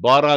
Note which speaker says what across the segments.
Speaker 1: 12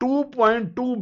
Speaker 1: 2.2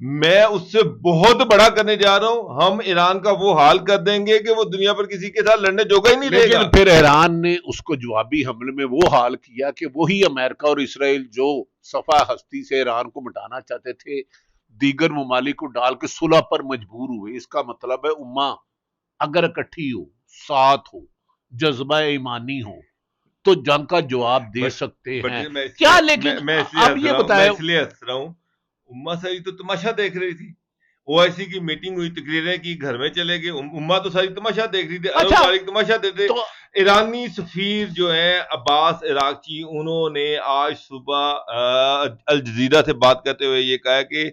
Speaker 2: میں اس سے بہت بڑا کرنے جا رہا ہوں. ہم ایران کا وہ حال کر دیں گے کہ وہ دنیا پر کسی کے ساتھ لڑنے جوگا ہی نہیں رہے گا.
Speaker 1: لیکن پھر ایران نے اس کو جوابی حملے میں وہ حال کیا کہ وہی امریکہ اور اسرائیل جو صفحہ ہستی سے ایران کو مٹانا چاہتے تھے دیگر ممالک کو ڈال کے صلح پر مجبور ہوئے. اس کا مطلب ہے امہ اگر اکٹھی ہو، ساتھ ہو، جذبہ ایمانی ہو تو جنگ کا جواب دے سکتے ہیں. کیا لیکن اب یہ بتائیں،
Speaker 2: اس لیے ہنس رہا ہوں. امہ ساری تو تماشا دیکھ رہی تھی. او آئی سی کی میٹنگ ہوئی، تقریریں کی، گھر میں چلے گئے. امہ تو ساری تماشا دیکھ رہی تھی. عرب ممالک تماشا دیتے. ایرانی سفیر جو ہیں عباس عراقچی، انہوں نے آج صبح الجزیرہ سے بات کرتے ہوئے یہ کہا کہ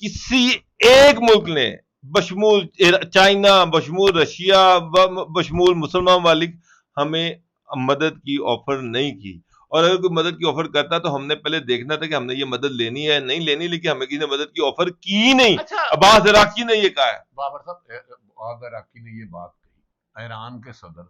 Speaker 2: کسی ایک ملک نے بشمول چائنا، بشمول رشیا، بشمول مسلمان ممالک ہمیں مدد کی آفر نہیں کی. اور اگر کوئی مدد کی آفر کرتا تو ہم نے پہلے دیکھنا تھا کہ ہم نے یہ مدد لینی ہے نہیں لینی، لیکن ہمیں کسی نے مدد کی آفر کی نہیں. عباس عراقچی نے یہ کہا ہے.
Speaker 1: بابر صاحب، عباس عراقچی نے یہ بات کہی، ایران کے صدر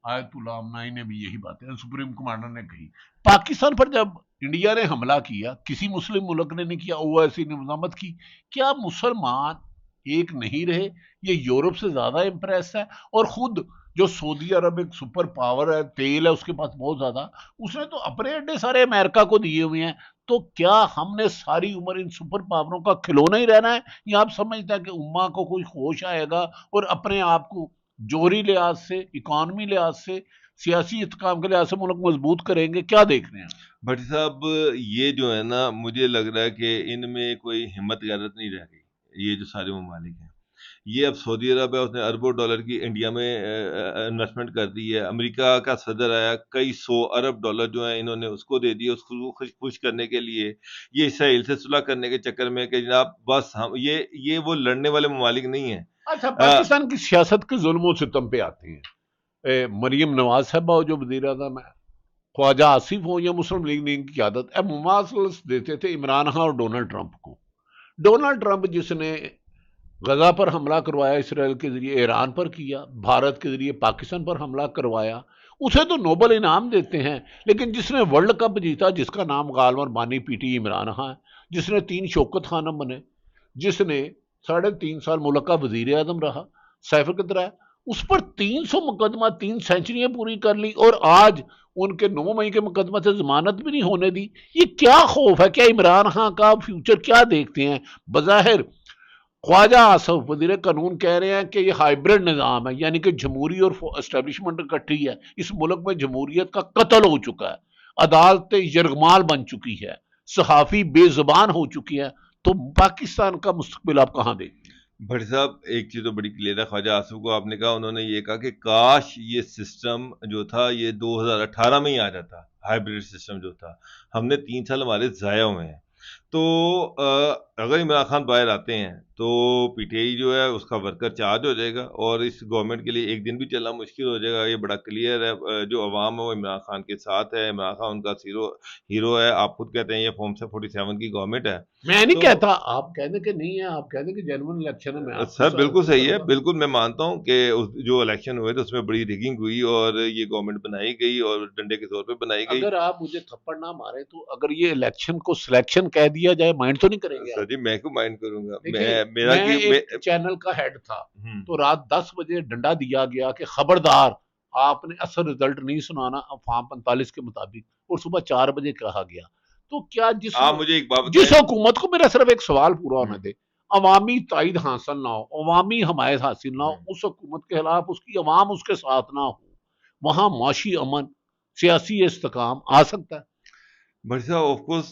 Speaker 1: آیت اللہ خامنئی نے بھی یہی باتیں سپریم کمانڈر نے کہی. پاکستان پر جب انڈیا نے حملہ کیا کسی مسلم ملک نے نہیں کیا، او آئی سی نے مذمت کی. کیا مسلمان ایک نہیں رہے؟ یہ یورپ سے زیادہ امپریس ہے، اور خود جو سعودی عرب ایک سپر پاور ہے، تیل ہے اس کے پاس بہت زیادہ، اس نے تو اپنے اڈے سارے امریکہ کو دیے ہوئے ہیں. تو کیا ہم نے ساری عمر ان سپر پاوروں کا کھلونا ہی رہنا ہے، یا آپ سمجھتے ہیں کہ امہ کو کوئی ہوش آئے گا اور اپنے آپ کو جوہری لحاظ سے، اکانومی لحاظ سے، سیاسی استحکام کے لحاظ سے ملک مضبوط کریں گے؟ کیا دیکھ رہے ہیں؟
Speaker 2: بھٹی صاحب، یہ جو ہے نا، مجھے لگ رہا ہے کہ ان میں کوئی ہمت غیرت نہیں رہ گئی. یہ جو سارے ممالک ہیں، یہ اب سعودی عرب ہے، اس نے اربوں ڈالر کی انڈیا میں انویسٹمنٹ کر دی ہے. امریکہ کا صدر آیا، کئی 100 ارب ڈالر جو ہیں انہوں نے اس کو دے دیے، اس کو خوش کرنے کے لیے. یہ اسرائیل سے صلح کرنے کے چکر میں کہ جناب بس ہم یہ وہ لڑنے والے ممالک نہیں ہیں.
Speaker 1: اچھا، پاکستان کی سیاست کے ظلم و ستم پہ آتے ہیں. مریم نواز صاحبہ جو وزیر اعظم ہے، خواجہ آصف ہو یا مسلم لیگ کی قیادت، مماثلت دیتے تھے عمران خان اور ڈونلڈ ٹرمپ کو. ڈونلڈ ٹرمپ جس نے غزہ پر حملہ کروایا اسرائیل کے ذریعے، ایران پر کیا، بھارت کے ذریعے پاکستان پر حملہ کروایا، اسے تو نوبل انعام دیتے ہیں. لیکن جس نے ورلڈ کپ جیتا، جس کا نام غالباً بانی پی ٹی عمران خان ہے، جس نے 3 شوکت خانم بنے، جس نے 3.5 سال ملک کا وزیر اعظم رہا، سیف القدر ہے، اس پر 300 مقدمہ، 3 سینچریاں پوری کر لی، اور آج ان کے 9 مئی کے مقدمہ سے ضمانت بھی نہیں ہونے دی. یہ کیا خوف ہے؟ کیا عمران خان کا فیوچر کیا دیکھتے ہیں؟ بظاہر خواجہ آصف وزیر قانون کہہ رہے ہیں کہ یہ ہائیبرڈ نظام ہے، یعنی کہ جمہوری اور اسٹیبلشمنٹ اکٹھی ہے. اس ملک میں جمہوریت کا قتل ہو چکا ہے، عدالتیں یرغمال بن چکی ہے، صحافی بے زبان ہو چکی ہے. تو پاکستان کا مستقبل آپ کہاں دیکھتے ہیں؟
Speaker 2: بھٹی صاحب، ایک چیز تو بڑی کلیئر ہے. خواجہ آصف کو آپ نے کہا، انہوں نے یہ کہا کہ کاش یہ سسٹم جو تھا یہ 2018 میں ہی آ جاتا. ہائیبرڈ سسٹم جو تھا، ہم نے 3 سال ہمارے ضائع ہوئے ہیں. تو اگر عمران خان باہر آتے ہیں تو پی ٹی آئی جو ہے اس کا ورکر چارج ہو جائے گا، اور اس گورنمنٹ کے لیے ایک دن بھی چلنا مشکل ہو جائے گا. یہ بڑا کلیئر ہے. جو عوام ہے وہ عمران خان کے ساتھ ہے، عمران خان ان کا ہیرو ہے. آپ خود کہتے ہیں یہ فارم 47 کی گورنمنٹ ہے.
Speaker 1: میں نہیں کہتا، آپ کہہ دیں کہ نہیں ہے، آپ کہہ دیں کہ جنرل الیکشن میں
Speaker 2: سر بالکل صحیح ہے، بالکل میں مانتا ہوں کہ جو الیکشن ہوئے تھے اس میں بڑی ریگنگ ہوئی اور یہ گورنمنٹ بنائی گئی اور ڈنڈے کے طور پہ بنائی گئی.
Speaker 1: اگر آپ مجھے تھپڑ نہ مارے تو اگر یہ الیکشن کو سلیکشن کہہ دیا جائے، مائنڈ تو نہیں کریں گے؟
Speaker 2: سر جی میں کیوں مائنڈ کروں گا؟
Speaker 1: میں ایک چینل کا ہیڈ تھا، تو رات 10 بجے ڈنڈا دیا گیا کہ خبردار آپ نے اصل رزلٹ نہیں سنانا فارم 45 کے مطابق، اور صبح 4 بجے کہا گیا. تو کیا جس حکومت کو، میرا صرف ایک سوال پورا ہونے دے، عوامی تائید حاصل نہ ہو، عوامی حمایت حاصل نہ ہو، اس حکومت کے خلاف اس کی عوام اس کے ساتھ نہ ہو، وہاں معاشی امن، سیاسی استحکام آ سکتا ہے؟
Speaker 2: بھائی صاحب، آف کورس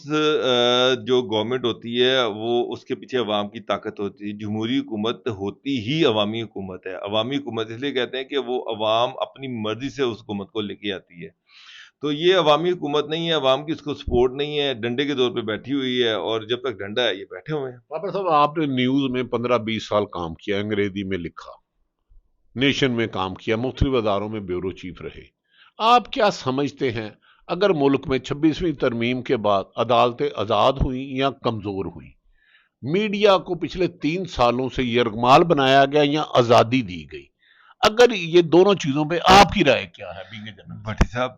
Speaker 2: جو گورنمنٹ ہوتی ہے وہ اس کے پیچھے عوام کی طاقت ہوتی ہے. جمہوری حکومت ہوتی ہی عوامی حکومت ہے. عوامی حکومت اس لیے کہتے ہیں کہ وہ عوام اپنی مرضی سے اس حکومت کو لے کے آتی ہے. تو یہ عوامی حکومت نہیں ہے، عوام کی اس کو سپورٹ نہیں ہے، ڈنڈے کے طور پہ بیٹھی ہوئی ہے، اور جب تک ڈنڈا ہے یہ بیٹھے ہوئے ہیں.
Speaker 1: بابر صاحب، آپ نے نیوز میں 15-20 سال کام کیا، انگریزی میں لکھا، نیشن میں کام کیا، مختلف اداروں میں بیورو چیف رہے. آپ کیا سمجھتے ہیں اگر ملک میں 26ویں ترمیم کے بعد عدالتیں آزاد ہوئیں یا کمزور ہوئیں، میڈیا کو پچھلے 3 سالوں سے یرغمال بنایا گیا یا آزادی دی گئی، اگر یہ دونوں چیزوں پہ آپ کی رائے کیا ہے؟
Speaker 2: بھٹی صاحب،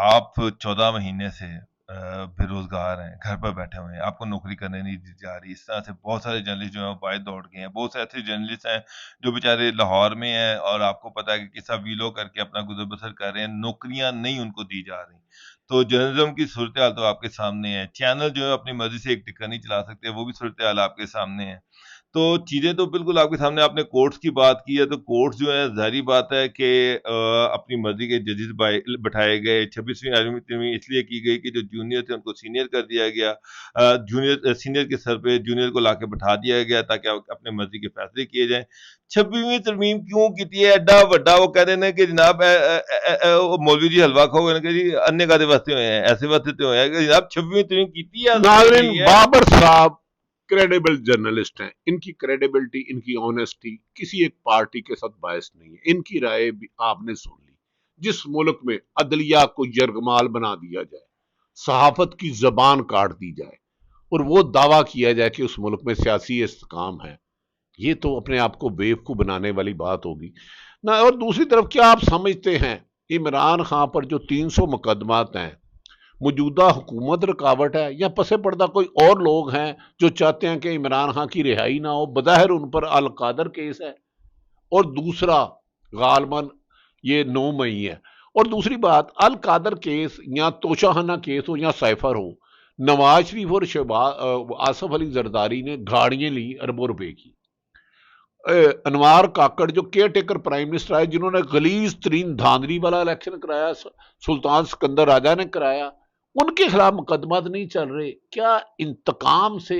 Speaker 2: آپ 14 مہینے سے بے روزگار ہیں، گھر پر بیٹھے ہوئے ہیں، آپ کو نوکری کرنے نہیں دی جا رہی. اس طرح سے بہت سارے جرنلسٹ جو ہیں وہ باہر دوڑ گئے ہیں. بہت سے ایسے جرنلسٹ ہیں جو بیچارے لاہور میں ہیں اور آپ کو پتا ہے کہ کسا ویلو کر کے اپنا گزر بسر کر رہے ہیں، نوکریاں نہیں ان کو دی جا رہی. تو جرنلزم کی صورتحال تو آپ کے سامنے ہے. چینل جو ہے اپنی مرضی سے ایک ٹکر نہیں چلا سکتے، وہ بھی صورتحال آپ کے سامنے ہے. تو چیزیں تو بالکل آپ کے سامنے. آپ نے کورٹس کی بات کی ہے تو کورٹس جو ہے ظاہری بات ہے کہ اپنی مرضی کے ججز بٹھائے گئے. 26ویں عالمی تنظیم اس لیے کی گئی کہ جو جونیئر تھے ان کو سینئر کر دیا گیا. جونیئر سینئر کے سر پہ جونیئر کو لا کے بٹھا دیا گیا تاکہ اپنے مرضی کے فیصلے کیے جائیں. 26ویں ترمیم کیوں کی ہے ایڈا وڈا؟ وہ کہہ رہے ہیں کہ جناب مولوی جی حلوہ کھاؤ گے کہ جی انے کا واسطے ہوئے ہیں، ایسے واسطے ہوئے ہیں کہ جناب 26ویں ترمیم کی ہے.
Speaker 1: ناظرین، بابر صاحب کریڈیبل جرنلسٹ ہیں. ان کی کریڈیبلٹی، ان کی آنیسٹی کسی ایک پارٹی کے ساتھ باعث نہیں ہے. ان کی رائے بھی آپ نے سن لی. جس ملک میں عدلیہ کو یرغمال بنا دیا جائے، صحافت کی زبان کاٹ دی جائے اور وہ دعویٰ کیا جائے کہ اس ملک میں سیاسی استحکام ہے، یہ تو اپنے آپ کو بیوقوف بنانے والی بات ہوگی نہ. اور دوسری طرف کیا آپ سمجھتے ہیں عمران خان پر جو 300 مقدمات ہیں، موجودہ حکومت رکاوٹ ہے یا پس پردہ کوئی اور لوگ ہیں جو چاہتے ہیں کہ عمران خان کی رہائی نہ ہو؟ بظاہر ان پر القادر کیس ہے اور دوسرا غالباً یہ 9 مئی ہے. اور دوسری بات، القادر کیس یا توشاہانہ کیس ہو یا سائفر ہو، نواز شریف اور آصف علی زرداری نے گاڑیاں لی اربوں روپے کی. انوار کاکڑ جو کیئر ٹیکر پرائم منسٹر آئے، جنہوں نے غلیظ ترین دھاندلی والا الیکشن کرایا، سلطان سکندر راجہ نے کرایا، ان کے خلاف مقدمات نہیں چل رہے. کیا انتقام سے،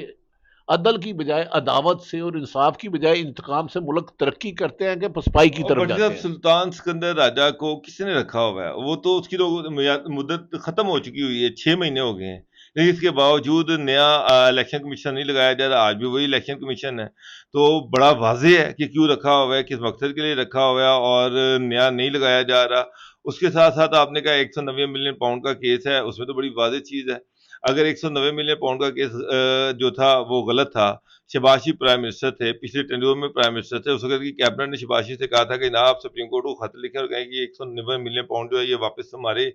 Speaker 1: عدل کی بجائے عداوت سے اور انصاف کی بجائے انتقام سے ملک ترقی کرتے ہیں کہ پسپائی کی طرف جاتے ہیں؟
Speaker 2: سلطان سکندر راجہ کو کس نے رکھا ہوا ہے؟ وہ تو اس کی تو مدت ختم ہو چکی ہوئی ہے، 6 مہینے ہو گئے ہیں، لیکن اس کے باوجود نیا الیکشن کمیشن نہیں لگایا جا رہا. آج بھی وہی الیکشن کمیشن ہے. تو بڑا واضح ہے کہ کیوں رکھا ہوا ہے، کس مقصد کے لیے رکھا ہوا ہے، اور نیا نہیں لگایا جا رہا. اس کے ساتھ ساتھ آپ نے کہا 190 ملین پاؤنڈ کا کیس ہے، اس میں تو بڑی واضح چیز ہے. اگر 190 ملین پاؤنڈ کا کیس جو تھا وہ غلط تھا، شہباز شریف پرائم منسٹر تھے، پچھلے ٹینیور میں پرائم منسٹر تھے، اس وقت کی کیبنٹ نے شہباز شریف سے کہا تھا کہ جناب آپ سپریم کورٹ کو خط لکھیں اور کہیں کہ 190 ملین پاؤنڈ جو ہے یہ واپس ہمارے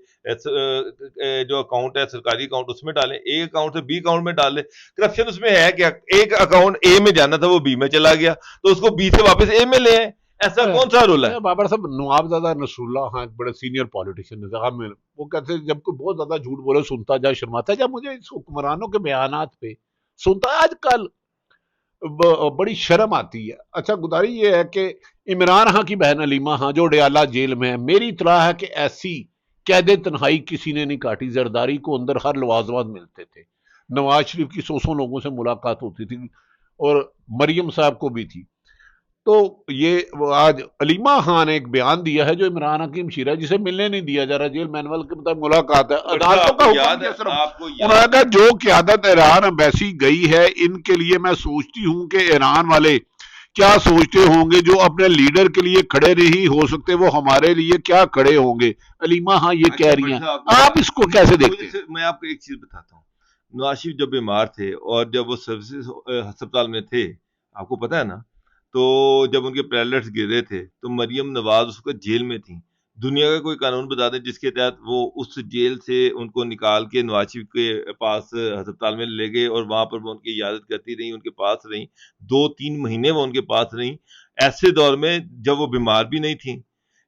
Speaker 2: جو اکاؤنٹ ہے سرکاری اکاؤنٹ اس میں ڈالیں، ایک اکاؤنٹ سے بی اکاؤنٹ میں ڈال لیں. کرپشن اس میں ہے کہ ایک اکاؤنٹ اے میں جانا تھا وہ بی میں چلا گیا، تو اس کو بی سے واپس اے میں لے آئیں. ایسا کون سا رول ہے؟
Speaker 1: بابر صاحب، نوابزادہ نصر اللہ خان بڑے سینئر پولیٹیشین ہیں، وہ کہتے ہیں جب کوئی بہت زیادہ جھوٹ بولے سنتا جا شرماتا جب مجھے اس حکمرانوں کے بیانات پہ سنتا آج کل بڑی شرم آتی ہے. اچھا، گزاری یہ ہے کہ عمران خان کی بہن علیمہ خان جو ڈیالہ جیل میں ہے، میری اطلاع ہے کہ ایسی قید تنہائی کسی نے نہیں کاٹی. زرداری کو اندر ہر لوازمات ملتے تھے، نواز شریف کی 100 لوگوں سے ملاقات ہوتی تھی اور مریم صاحب کو بھی تھی. تو یہ آج علیمہ خان نے ایک بیان دیا ہے جو عمران خان کی ہمشیرہ ہے، جسے ملنے نہیں دیا جا رہا. جیل مینول کے مطابق ملاقات ہے، عدالتوں کا حکم ہے صرف. انہوں نے کہا جو قیادت ایران ایمبیسی گئی ہے، ان کے لیے میں سوچتی ہوں کہ ایران والے کیا سوچتے ہوں گے، جو اپنے لیڈر کے لیے کھڑے نہیں ہو سکتے وہ ہمارے لیے کیا کھڑے ہوں گے. علیمہ ہاں یہ کہہ رہی ہیں، آپ اس کو کیسے دیکھتے ہیں؟
Speaker 2: میں آپ کو ایک چیز بتاتا ہوں. نواز شریف جب بیمار تھے اور جب وہ سروسز ہسپتال میں تھے، آپ کو پتا ہے نا، تو جب ان کے پیرلٹس گر رہے تھے تو مریم نواز اس وقت جیل میں تھیں. دنیا کا کوئی قانون بتا دیں جس کے تحت وہ اس جیل سے ان کو نکال کے نواز شریف کے پاس ہسپتال میں لے گئے اور وہاں پر وہ ان کی عیادت کرتی رہیں، ان کے پاس رہیں 2-3 مہینے وہ ان کے پاس رہیں. ایسے دور میں جب وہ بیمار بھی نہیں تھیں،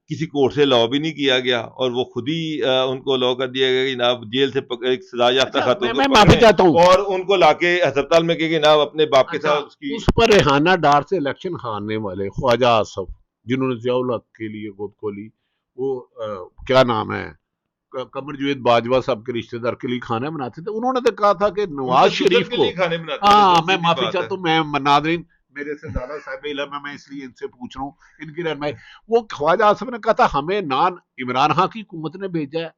Speaker 2: کسی کورٹ سے لاء بھی نہیں کیا گیا اور وہ خود ہی ان کو لاء کر دیا گیا کہ جناب جیل سے ایک سزا یافتہ خاتون کو
Speaker 1: میں معافی چاہتا ہوں
Speaker 2: اور ان کو لا کے ہسپتال میں کہ جناب اپنے باپ کے ساتھ اس کی
Speaker 1: اس پر ریحانہ ڈار سے الیکشن ہارنے والے خواجہ آصف، جنہوں نے ضیاء الحق کے لیے گود کھولی، وہ کیا نام ہے، قمر جوید باجوہ صاحب کے رشتہ دار کے لیے کھانے بناتے تھے. انہوں نے تو کہا تھا کہ نواز شریف کو، ہاں میں معافی چاہتا ہوں، میں ناظرین میرے سے زیادہ صاحب علم ہے، میں اس لیے ان سے پوچھ رہا ہوں ان کی رہنمائی. وہ خواجہ آصف نے کہا تھا ہمیں نہ عمران خان کی حکومت نے بھیجا ہے،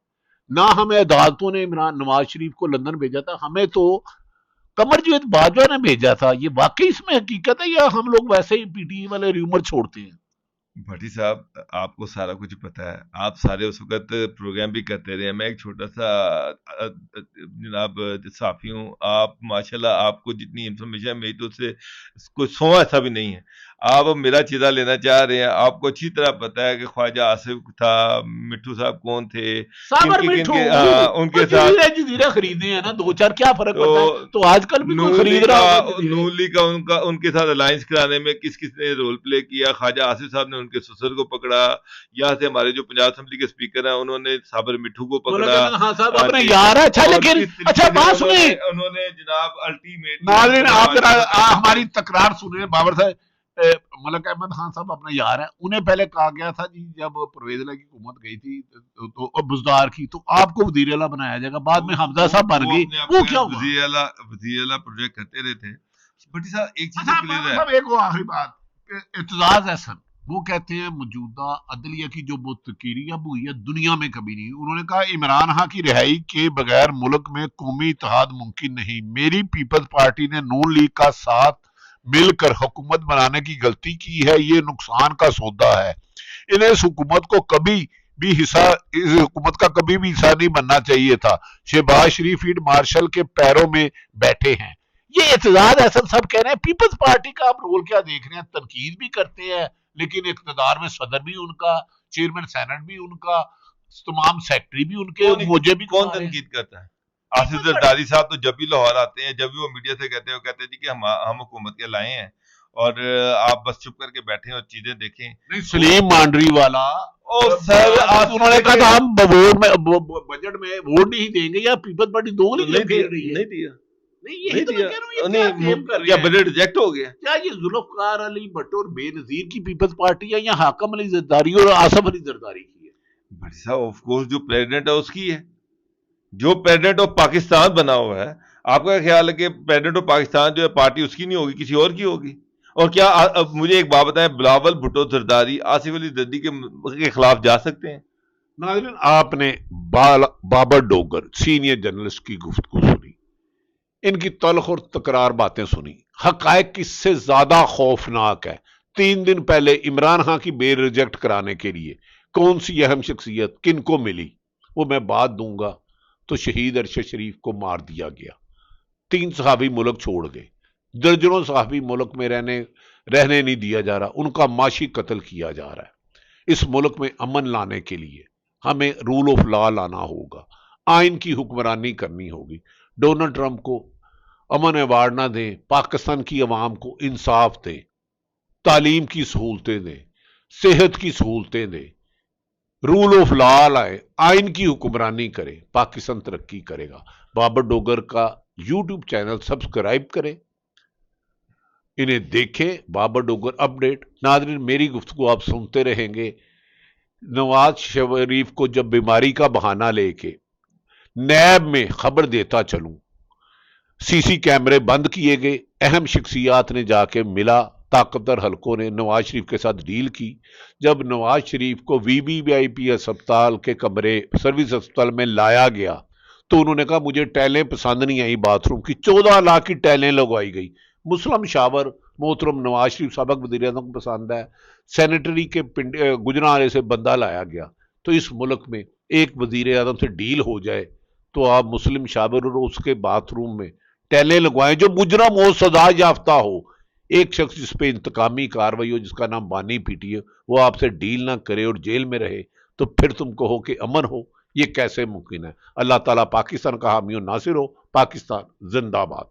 Speaker 1: نہ ہمیں عدالتوں نے نواز شریف کو لندن بھیجا تھا، ہمیں تو قمر جوید باجوہ نے بھیجا تھا. یہ واقعی اس میں حقیقت ہے یا ہم لوگ ویسے ہی پی ٹی والے ریومر چھوڑتے ہیں؟
Speaker 2: بھٹی صاحب آپ کو سارا کچھ پتا ہے، آپ سارے اس وقت پروگرام بھی کرتے رہے. میں ایک چھوٹا سا جناب صحافی ہوں، آپ ماشاءاللہ آپ کو جتنی انفارمیشن ہے میری تو اس سے کوئی 100 ایسا بھی نہیں ہے. آپ اب میرا چیزا لینا چاہ رہے ہیں. آپ کو اچھی طرح پتا ہے کہ خواجہ آصف تھا, مٹھو صاحب کون تھے,
Speaker 1: صابر مٹھو
Speaker 2: ان کے ساتھ.
Speaker 1: جزیرے خریدے ہیں نا دو چار, کیا فرق
Speaker 2: تو
Speaker 1: پڑتا ہے؟ تو آج کل بھی کوئی خرید رہا ہوگا جزیرے.
Speaker 2: نون لیگ کا ان کے ساتھ الائنس کرانے میں کس کس نے رول پلے کیا. خواجہ آصف صاحب نے ان کے سسر کو پکڑا, یہاں سے ہمارے جو پنجاب اسمبلی کے اسپیکر ہیں انہوں نے صابر مٹھو کو پکڑا.
Speaker 1: ہاں صاحب اپنے یار ہے. اچھا لیکن اچھا بات سنیں,
Speaker 2: انہوں نے جناب الٹیمیٹ
Speaker 1: ناظرین آپ ذرا ہماری تکرار سنیں. بابر صاحب ملک احمد خان صاحب اپنے یار ہیں, انہیں پہلے کہا گیا تھا جی جب پرویز اللہ کی حکومت گئی تھی تو بزدار کی, تو آپ کو وزیر اعلیٰ بنایا جائے گا. بعد میں حمزہ صاحب بن گئی, وہ کیا ہوا؟
Speaker 2: وزیر اعلیٰ پروجیکٹ کرتے رہے تھے. بٹی صاحب ایک چیز کلیئر ہے,
Speaker 1: ایک وہ آخری بات, اعتزاز احسن وہ کہتے ہیں موجودہ عدلیہ کی جو بتکیری اب ہوئی ہے دنیا میں کبھی نہیں. انہوں نے کہا عمران خان کی رہائی کے بغیر ملک میں قومی اتحاد ممکن نہیں. میری پیپلز پارٹی نے نون لیگ کا ساتھ مل کر حکومت بنانے کی غلطی کی ہے, یہ نقصان کا سودا ہے. انہیں اس حکومت کو کبھی بھی حصہ, اس حکومت کا کبھی بھی حصہ نہیں بننا چاہیے تھا. شہباز شریف فیلڈ مارشل کے پیروں میں بیٹھے ہیں. یہ اعتزاز احسن سب کہہ رہے ہیں پیپلز پارٹی کا آپ رول کیا دیکھ رہے ہیں؟ تنقید بھی کرتے ہیں لیکن اقتدار میں صدر بھی ان کا, چیئرمین سینٹ بھی ان کا, تمام سیکٹری بھی ان کے, مجھے بھی
Speaker 2: کون تنقید کرتا ہے؟ آصف زرداری صاحب تو جب بھی لاہور آتے ہیں, جب بھی وہ میڈیا سے کہتے ہیں, وہ کہتے ہیں جی کہ ہم حکومت کے لائے ہیں اور آپ بس چپ کر کے بیٹھیں اور چیزیں دیکھیں.
Speaker 1: سلیم مانڈری والا
Speaker 2: سر
Speaker 1: انہوں نے کہا تھا ہم بجٹ میں ووٹ نہیں دیں گے, یا پیپلز پارٹی دو
Speaker 2: نہیں دیا, بجٹ ریجیکٹ ہو گیا.
Speaker 1: کیا یہ ذوالفقار علی بھٹو اور بے نظیر کی پیپلز پارٹی ہے یا حاکم علی زرداری اور آصف علی زرداری کی ہے؟
Speaker 2: بھائی صاحب آف کورس جو پریزیڈنٹ ہے اس کی ہے, جو پریزیڈنٹ آف پاکستان بنا ہوا ہے. آپ کا خیال ہے کہ پریزیڈنٹ آف پاکستان جو ہے پارٹی اس کی نہیں ہوگی, کسی اور کی ہوگی؟ اور کیا مجھے ایک بات بتائیں, بلاول بھٹو زرداری آصف علی زرداری کے خلاف جا سکتے ہیں؟
Speaker 1: ناظرین آپ نے بابر ڈوگر سینئر جرنلسٹ کی گفتگو سنی, ان کی تلخ اور تکرار باتیں سنی. حقائق اس سے زیادہ خوفناک ہے. 3 دن پہلے عمران خان کی بیل ریجیکٹ کرانے کے لیے کون سی اہم شخصیت کن کو ملی, وہ میں بات دوں گا. تو شہید ارشد شریف کو مار دیا گیا, 3 صحابی ملک چھوڑ گئے, درجنوں صحابی ملک میں رہنے نہیں دیا جا رہا, ان کا معاشی قتل کیا جا رہا ہے. اس ملک میں امن لانے کے لیے ہمیں رول آف لا لانا ہوگا, آئین کی حکمرانی کرنی ہوگی. ڈونلڈ ٹرمپ کو امن ایوارڈ نہ دیں, پاکستان کی عوام کو انصاف دیں, تعلیم کی سہولتیں دیں, صحت کی سہولتیں دیں, رول آف لا لائے, آئین کی حکمرانی کرے, پاکستان ترقی کرے گا. بابر ڈوگر کا یوٹیوب چینل سبسکرائب کریں, انہیں دیکھیں, بابر ڈوگر اپڈیٹ. ناظرین میری گفتگو آپ سنتے رہیں گے. نواز شریف کو جب بیماری کا بہانہ لے کے نیب میں خبر دیتا چلوں, سی سی کیمرے بند کیے گئے, اہم شخصیات نے جا کے ملا, طاقتور حلقوں نے نواز شریف کے ساتھ ڈیل کی. جب نواز شریف کو وی آئی پی اسپتال کے کمرے سروس اسپتال میں لایا گیا تو انہوں نے کہا مجھے ٹیلیں پسند نہیں آئی, باتھ روم کی 14 لاکھ کی ٹیلیں لگوائی گئی. مسلم شاور محترم نواز شریف سابق وزیر اعظم کو پسند ہے, سینیٹری کے گجرانوالے سے بندہ لایا گیا. تو اس ملک میں ایک وزیر اعظم سے ڈیل ہو جائے تو آپ مسلم شاور اور اس کے باتھ روم میں ٹیلیں لگوائیں جو مجرم ہو, سزا یافتہ ہو. ایک شخص جس پہ انتقامی کاروائی ہو, جس کا نام بانی پیٹی ہے, وہ آپ سے ڈیل نہ کرے اور جیل میں رہے, تو پھر تم کہو کہ امن ہو, یہ کیسے ممکن ہے؟ اللہ تعالیٰ پاکستان کا حامی و ناصر ہو. پاکستان زندہ باد.